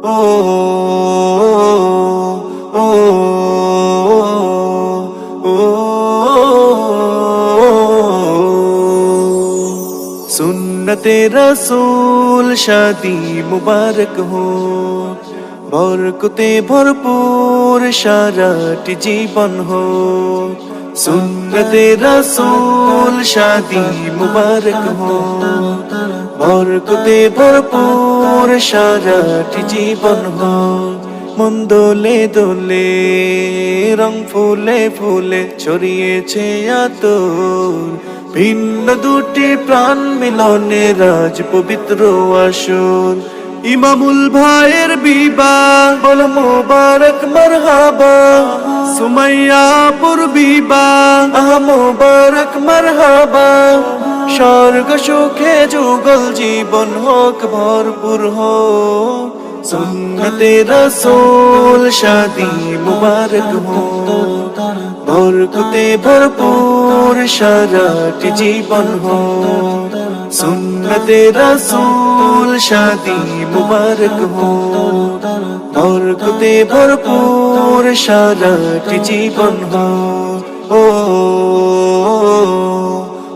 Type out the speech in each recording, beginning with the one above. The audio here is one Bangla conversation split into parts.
ও ও ও सुन्नते रसूल शादी मुबारक हो बरकते भरपूर साराटी जीवन हो सुन्नते रसूल शादी मुबारक हो बरकते भरपूर साराटी जीवन हो मन दोले दोले रंग फूले फूले ছড়িয়েছে আতর ভিন্ন দুটি প্রাণ মিলনে রাজ পবিত্র আসর ইমামুল ভাইয়ের বিবাহ বল মোবারক মারহাবা সুমাইয়াপুর বিবাহ মোবারক মারহাবা স্বর্গ সুখে যুগল জীবন হোক ভরপুর হোক सुन्नते रसूल शादी मुबारक हो बरकते भरपूर साराटी जीवन हो सुन्नते रसूल शादी मुबारक हो बरकते भरपूर साराटी जीवन हो ओ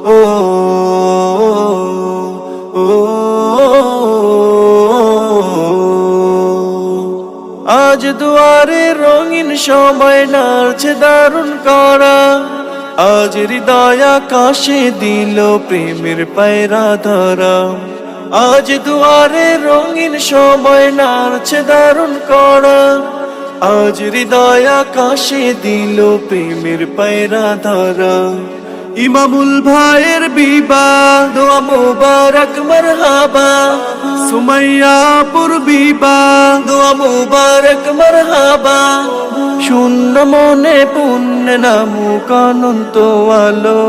ओ আজ দুয়ারে রঙিন সময় নাড়ছে দারুণ করা আজ হৃদয় আকাশে দিল প্রেমের পায়রা ধরা আজ দুয়ারে রঙিন সময় নাড়ছে দারুণ করা আজ হৃদয় আকাশে দিল প্রেমের পায়রা ধরা ইমামুল ভাইয়ের বিবাহ দোয়া মুবারক মারহাবা সুমাইয়াপুর বিবাহ দোয়া মুবারক মারহাবা শূন্য মনে পুণ্য নামুক অনন্ত আলো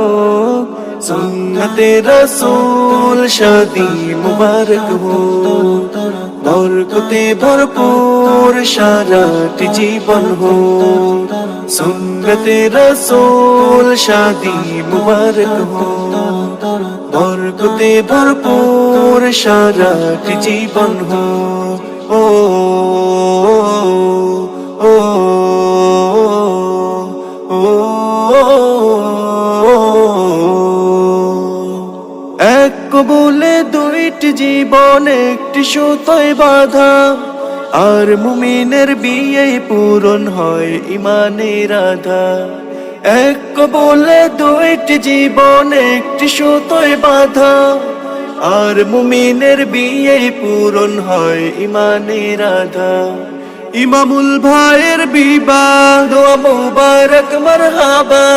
সুন্নতে রসূল শাদি মুবারক হো বরকতে ভরপুর সারাটি জীবন হো সুন্নতে রসূল শাদি মুবারক হো বরকতে ভরপুর সারাটি জীবন হো ও ও এক কবুলে দুইটি জীবন একটি সুতোয় বাঁধা আর মুমিনের বিয়ে পূরণ হয় ইমানের আধা এক কবুলে দুইটি জীবন একটি সুতোয় বাঁধা আর মুমিনের বিয়ে পূরণ হয় ইমানের আধা ইমামুল ভাইয়ের বিবাহ দোয়া মুবারক মারহাবা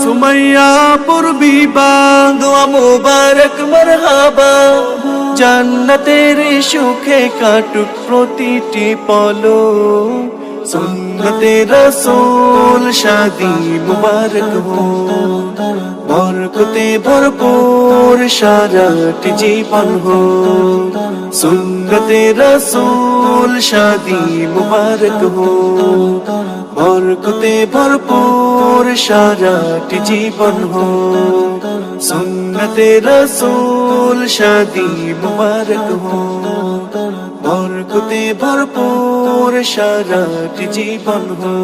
সুমাইয়াপুর বিবাহ দোয়া মুবারক মারহাবা জান্নাতের সুখে কাটুক প্রতিটি পলক সুন্নতে রসূল শাদি মুবারক হো বরকতে ভরপুর সারাটি জীবন হো সুন্নতে রসূল শাদি মুবারক হো বরকতে ভরপুর সারাটি জীবন হো সুন্নতে রসূল শাদি মুবারক হো বরকতে ভরপুর সারাটি জীবন হো।